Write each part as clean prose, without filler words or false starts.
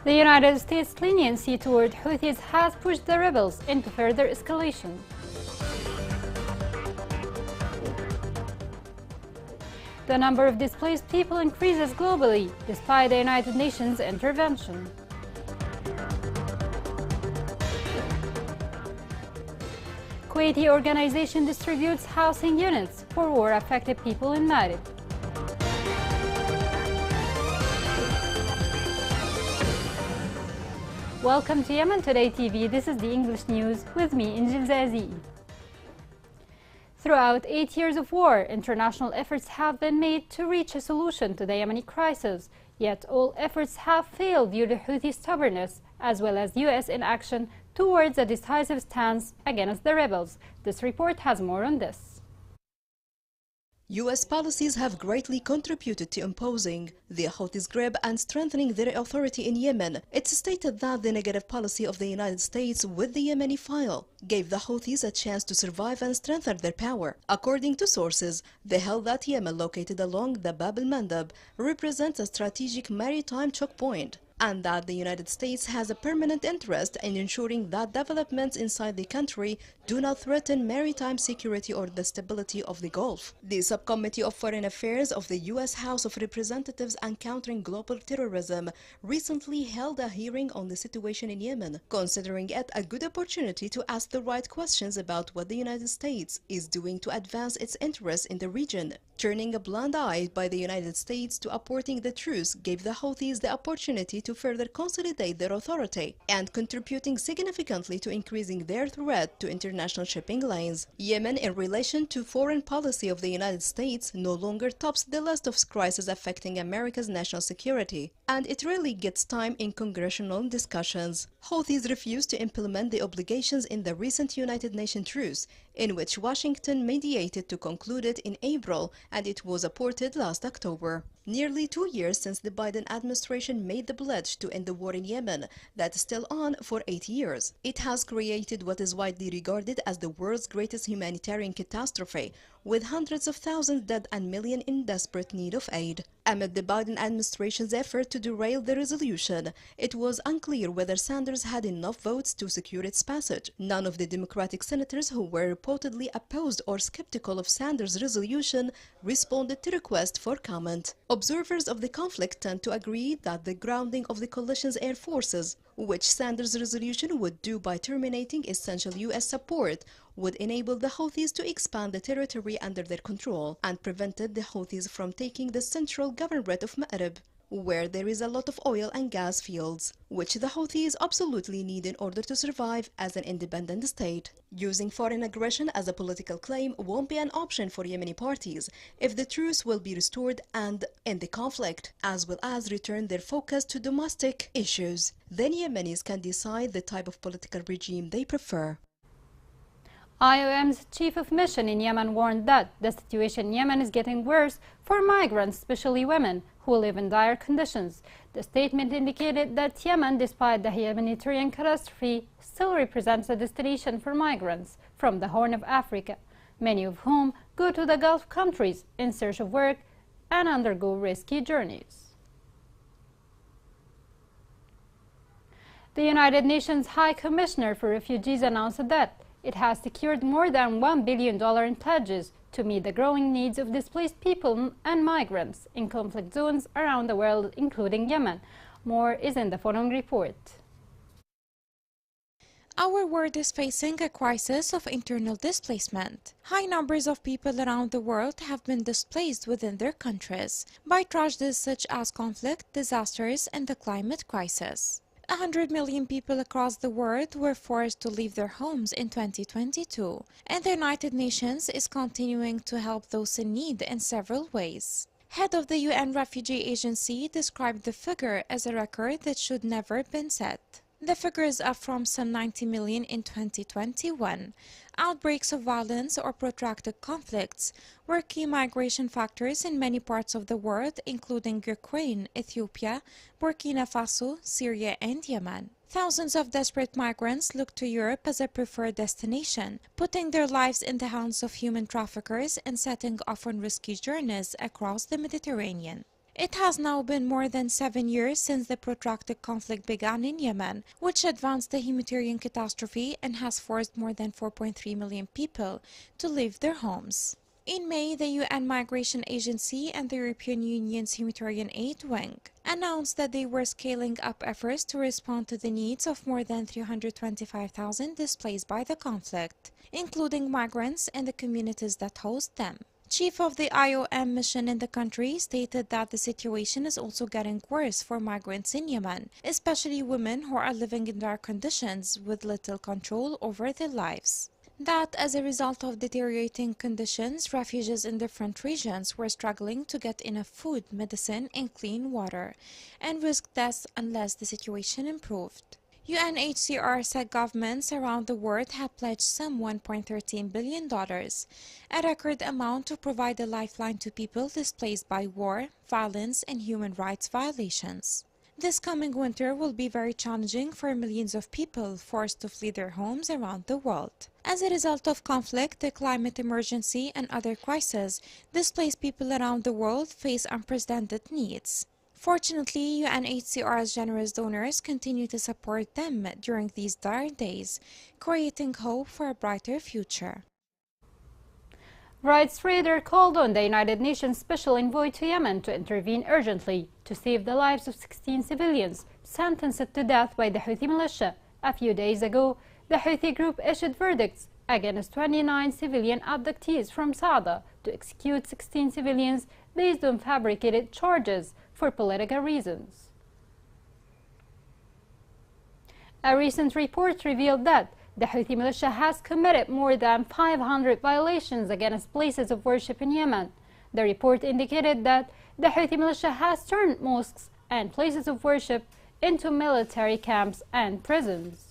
The United States' leniency toward Houthis has pushed the rebels into further escalation. The number of displaced people increases globally, despite the United Nations intervention. Kuwaiti organization distributes housing units for war-affected people in Marib. Welcome to Yemen Today TV. This is the English news with me, Injil Zazi. Throughout 8 years of war, international efforts have been made to reach a solution to the Yemeni crisis. Yet all efforts have failed due to Houthi stubbornness, as well as U.S. inaction towards a decisive stance against the rebels. This report has more on this. U.S. policies have greatly contributed to imposing the Houthis' grip and strengthening their authority in Yemen. It's stated that the negative policy of the United States with the Yemeni file gave the Houthis a chance to survive and strengthen their power. According to sources, they held that Yemen, located along the Bab el-Mandab, represents a strategic maritime choke point, and that the United States has a permanent interest in ensuring that developments inside the country do not threaten maritime security or the stability of the Gulf. The Subcommittee of Foreign Affairs of the U.S. House of Representatives on Countering Global Terrorism recently held a hearing on the situation in Yemen, considering it a good opportunity to ask the right questions about what the United States is doing to advance its interests in the region. Turning a blind eye by the United States to upholding the truce gave the Houthis the opportunity to further consolidate their authority and contributing significantly to increasing their threat to international shipping lanes. Yemen, in relation to foreign policy of the United States, no longer tops the list of crises affecting America's national security, and it really gets time in congressional discussions. Houthis refused to implement the obligations in the recent United Nations truce, in which Washington mediated to conclude it in April, and it was aborted last October. Nearly 2 years since the Biden administration made the pledge to end the war in Yemen, that's still on for 8 years. It has created what is widely regarded as the world's greatest humanitarian catastrophe, with hundreds of thousands dead and millions in desperate need of aid. Amid the Biden administration's effort to derail the resolution, it was unclear whether Sanders had enough votes to secure its passage. None of the Democratic senators who were reportedly opposed or skeptical of Sanders' resolution responded to requests for comment. Observers of the conflict tend to agree that the grounding of the coalition's air forces, which Sanders' resolution would do by terminating essential U.S. support, would enable the Houthis to expand the territory under their control and prevented the Houthis from taking the central governorate of Marib, where there is a lot of oil and gas fields, which the Houthis absolutely need in order to survive as an independent state. Using foreign aggression as a political claim won't be an option for Yemeni parties if the truce will be restored and end the conflict, as well as return their focus to domestic issues. Then Yemenis can decide the type of political regime they prefer. IOM's chief of mission in Yemen warned that the situation in Yemen is getting worse for migrants, especially women, who live in dire conditions. The statement indicated that Yemen, despite the humanitarian catastrophe, still represents a destination for migrants from the Horn of Africa, many of whom go to the Gulf countries in search of work and undergo risky journeys. The United Nations High Commissioner for Refugees announced that it has secured more than $1 billion in pledges to meet the growing needs of displaced people and migrants in conflict zones around the world, including Yemen. More is in the following report. Our world is facing a crisis of internal displacement. High numbers of people around the world have been displaced within their countries by tragedies such as conflict, disasters, and the climate crisis. 100 million people across the world were forced to leave their homes in 2022, and the United Nations is continuing to help those in need in several ways. Head of the UN Refugee Agency described the figure as a record that should never have been set. The figure is up from some 90 million in 2021. Outbreaks of violence or protracted conflicts were key migration factors in many parts of the world, including Ukraine, Ethiopia, Burkina Faso, Syria, and Yemen. Thousands of desperate migrants look to Europe as a preferred destination, putting their lives in the hands of human traffickers and setting off on risky journeys across the Mediterranean. It has now been more than 7 years since the protracted conflict began in Yemen, which advanced the humanitarian catastrophe and has forced more than 4.3 million people to leave their homes. In May, the UN Migration Agency and the European Union's Humanitarian Aid Wing announced that they were scaling up efforts to respond to the needs of more than 325,000 displaced by the conflict, including migrants and the communities that host them. Chief of the IOM mission in the country stated that the situation is also getting worse for migrants in Yemen, especially women who are living in dire conditions with little control over their lives. That as a result of deteriorating conditions, refugees in different regions were struggling to get enough food, medicine, and clean water, and risked death unless the situation improved. UNHCR said governments around the world have pledged some $1.13 billion, a record amount to provide a lifeline to people displaced by war, violence, and human rights violations. This coming winter will be very challenging for millions of people forced to flee their homes around the world. As a result of conflict, the climate emergency, and other crises, displaced people around the world face unprecedented needs. Fortunately, UNHCR's generous donors continue to support them during these dire days, creating hope for a brighter future. Rights Raider called on the United Nations Special Envoy to Yemen to intervene urgently to save the lives of 16 civilians sentenced to death by the Houthi militia. A few days ago, the Houthi group issued verdicts against 29 civilian abductees from Saada to execute 16 civilians based on fabricated charges for political reasons. A recent report revealed that the Houthi militia has committed more than 500 violations against places of worship in Yemen. The report indicated that the Houthi militia has turned mosques and places of worship into military camps and prisons.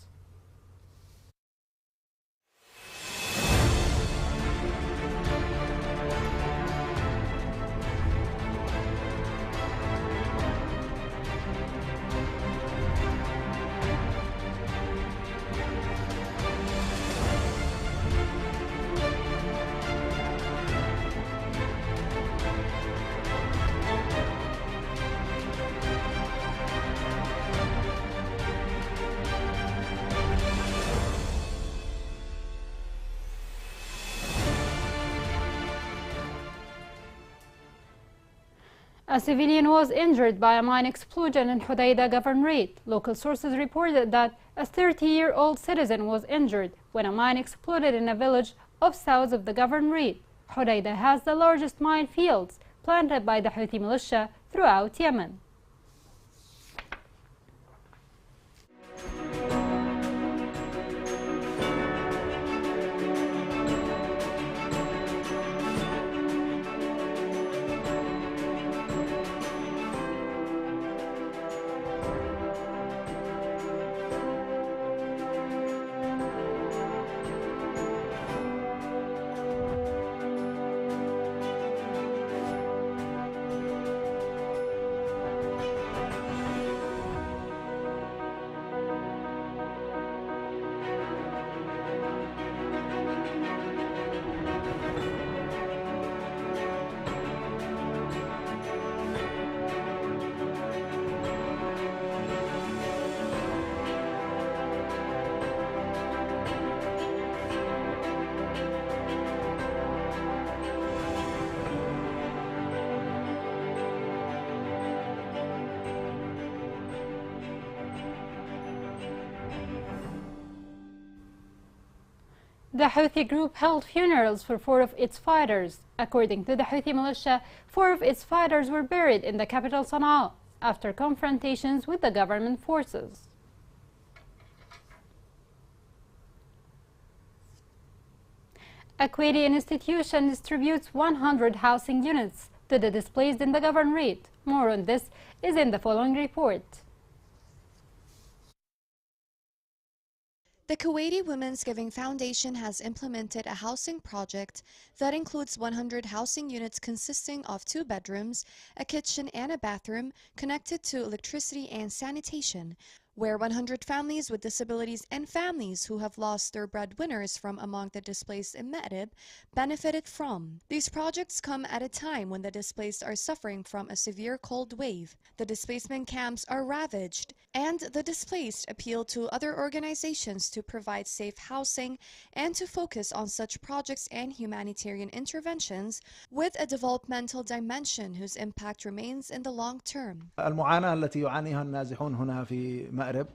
A civilian was injured by a mine explosion in Hodeidah Governorate. Local sources reported that a 30-year-old citizen was injured when a mine exploded in a village south of the Governorate. Hodeidah has the largest mine fields planted by the Houthi militia throughout Yemen. The Houthi group held funerals for 4 of its fighters. According to the Houthi militia, 4 of its fighters were buried in the capital Sana'a after confrontations with the government forces. A Kuwaiti institution distributes 100 housing units to the displaced in the Governorate. More on this is in the following report. The Kuwaiti Women's Giving Foundation has implemented a housing project that includes 100 housing units consisting of 2 bedrooms, a kitchen and a bathroom connected to electricity and sanitation, where 100 families with disabilities and families who have lost their breadwinners from among the displaced in Ma'rib benefited from. These projects come at a time when the displaced are suffering from a severe cold wave, the displacement camps are ravaged, and the displaced appeal to other organizations to provide safe housing and to focus on such projects and humanitarian interventions with a developmental dimension whose impact remains in the long term. المعاناة التي يعانيها النازحون هنا في مأرب.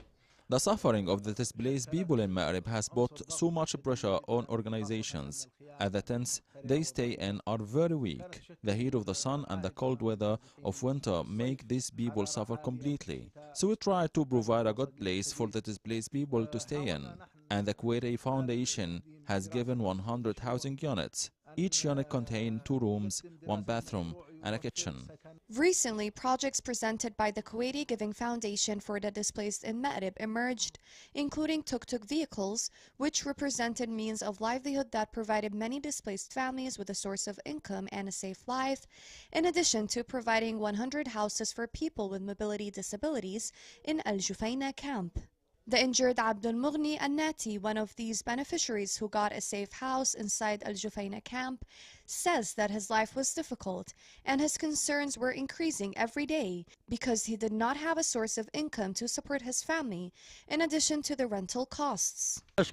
The suffering of the displaced people in Ma'rib has put so much pressure on organizations, as the tents they stay in are very weak. The heat of the sun and the cold weather of winter make these people suffer completely. So we try to provide a good place for the displaced people to stay in. And the Kuwaiti Foundation has given 100 housing units. Each unit contains 2 rooms, 1 bathroom, and a kitchen. Recently, projects presented by the Kuwaiti Giving Foundation for the Displaced in Ma'rib emerged, including tuk-tuk vehicles, which represented means of livelihood that provided many displaced families with a source of income and a safe life, in addition to providing 100 houses for people with mobility disabilities in Al Jufaina camp. The injured Abdul Mughni Annati, one of these beneficiaries who got a safe house inside Al Jufaina camp, says that his life was difficult and his concerns were increasing every day because he did not have a source of income to support his family, in addition to the rental costs. We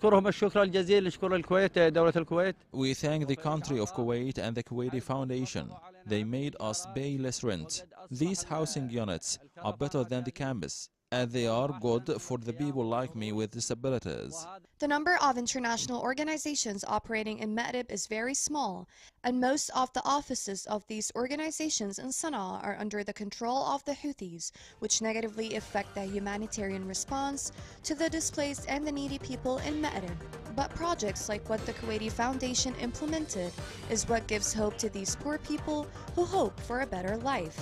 thank the country of Kuwait and the Kuwaiti Foundation. They made us pay less rent. These housing units are better than the campus, and they are good for the people like me with disabilities. The number of international organizations operating in Ma'rib is very small, and most of the offices of these organizations in Sana'a are under the control of the Houthis, which negatively affect the humanitarian response to the displaced and the needy people in Ma'rib. But projects like what the Kuwaiti Foundation implemented is what gives hope to these poor people who hope for a better life.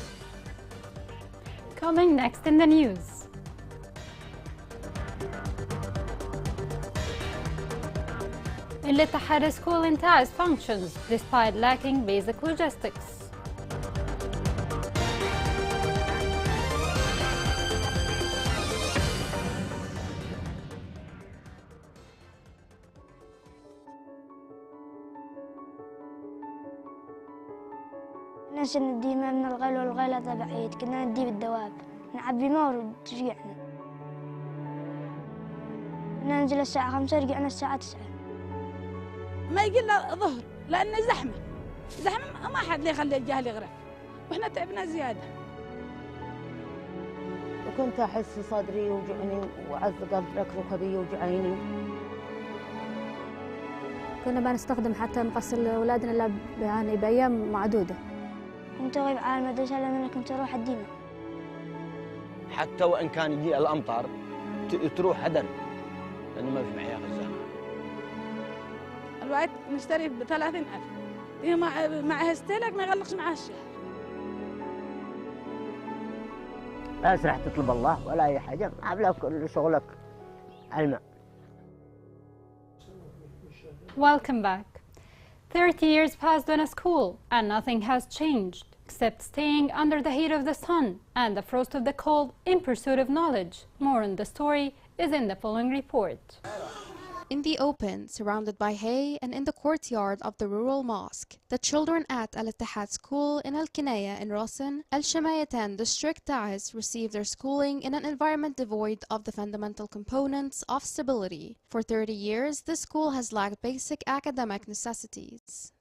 Coming next in the news. الاتحاد school in Taiz functions despite lacking basic logistics. ناس ندي ماء من الغيل والغيل هذا بعيد، كنا ندي بالدواب نعبي ماء وترجعنا. كنا ننزل الساعة 5 رجعنا الساعة 9. ما يجي لنا ظهر لأنه زحمة ما حد يخلي الجهل يغرق وإحنا تعبنا زيادة. وكنت أحس صدري يوجعني وعزق لك ركبي يوجعيني. كنا بنستخدم حتى نغسل أولادنا يعني بأيام معدودة. كنت أغيب على المدرسة لأن كنت أروح الديمة. حتى وإن كان يجي الأمطار تروح هدر لأنه ما في معيار الزحمة. الوقت نشتري ب30,000 هي معها استهلاك ما يغلقش معها الشهر. لا تروح تطلب الله ولا أي حاجة، عاملة كل شغلك على الماء. Welcome back. 30 years passed on a school and nothing has changed except staying under the heat of the sun and the frost of the cold in pursuit of knowledge. More on the story is in the following report. In the open, surrounded by hay and in the courtyard of the rural mosque, the children at Al-Ittihad School in Al-Kinaya in Rosen, Al-Shamayatan district Taiz receive their schooling in an environment devoid of the fundamental components of stability. For 30 years, the school has lacked basic academic necessities.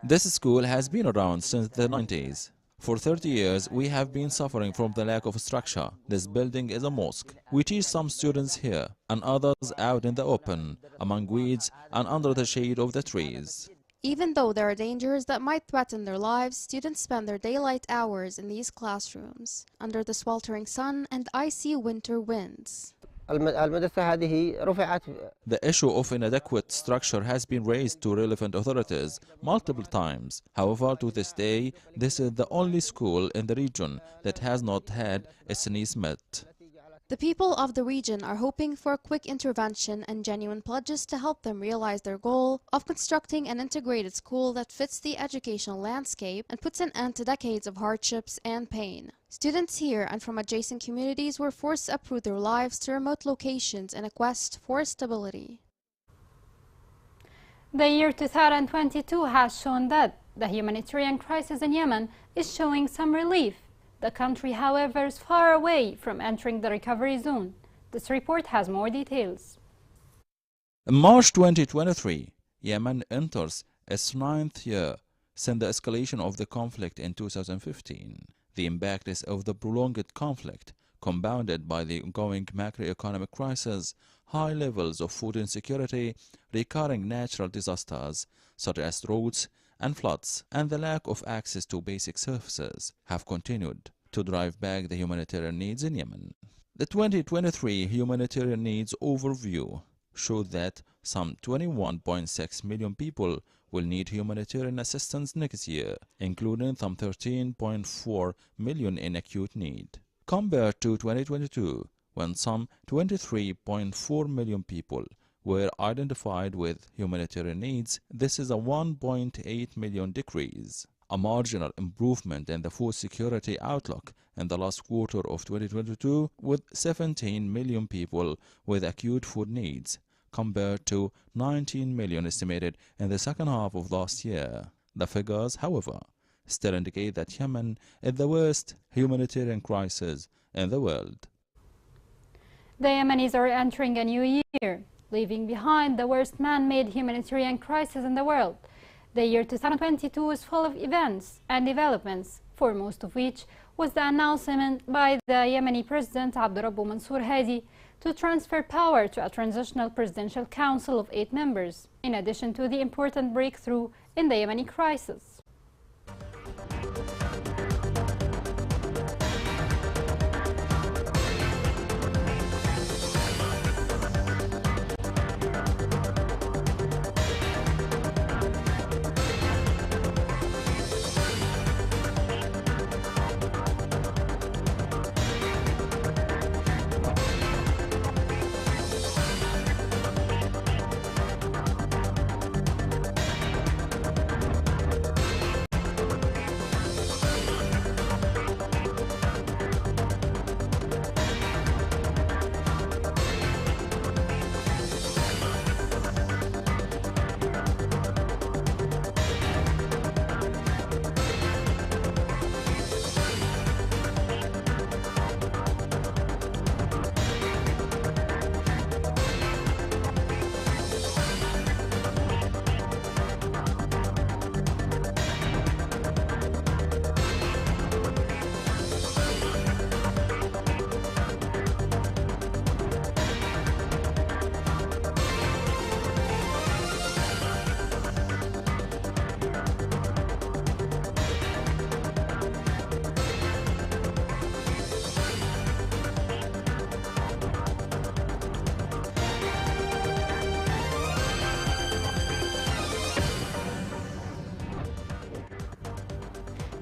This school has been around since the 90s. For 30 years, we have been suffering from the lack of structure. This building is a mosque. We teach some students here and others out in the open, among weeds and under the shade of the trees. Even though there are dangers that might threaten their lives, students spend their daylight hours in these classrooms, under the sweltering sun and icy winter winds. The issue of inadequate structure has been raised to relevant authorities multiple times. However, to this day, this is the only school in the region that has not had its needs met. The people of the region are hoping for quick intervention and genuine pledges to help them realize their goal of constructing an integrated school that fits the educational landscape and puts an end to decades of hardships and pain. Students here and from adjacent communities were forced to uproot their lives to remote locations in a quest for stability. The year 2022 has shown that the humanitarian crisis in Yemen is showing some relief. The country, however, is far away from entering the recovery zone. This report has more details. In March 2023, Yemen enters its 9th year since the escalation of the conflict in 2015. The impact is of the prolonged conflict, compounded by the ongoing macroeconomic crisis, high levels of food insecurity, recurring natural disasters such as droughts and floods, and the lack of access to basic services have continued to drive back the humanitarian needs in Yemen. The 2023 humanitarian needs overview showed that some 21.6 million people will need humanitarian assistance next year, including some 13.4 million in acute need. Compared to 2022, when some 23.4 million people were identified with humanitarian needs, this is a 1.8 million decrease. A marginal improvement in the food security outlook in the last quarter of 2022, with 17 million people with acute food needs, compared to 19 million estimated in the second half of last year. The figures, however, still indicate that Yemen is the worst humanitarian crisis in the world. The Yemenis are entering a new year, leaving behind the worst man-made humanitarian crisis in the world. The year 2022 is full of events and developments, foremost of which was the announcement by the Yemeni President Abdurrabbu Mansour Hadi to transfer power to a transitional presidential council of 8 members, in addition to the important breakthrough in the Yemeni crisis.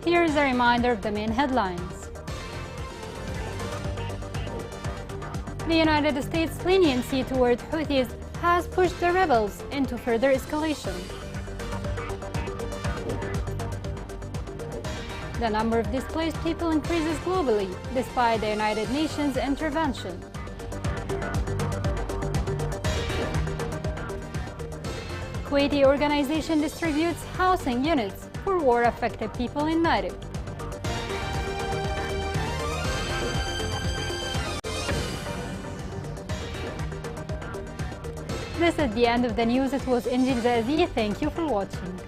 Here is a reminder of the main headlines. The United States' leniency toward Houthis has pushed the rebels into further escalation. The number of displaced people increases globally despite the United Nations intervention. Kuwaiti organization distributes housing units for war-affected people in Marib. This is the end of the news. It was Injil Zazi. Thank you for watching.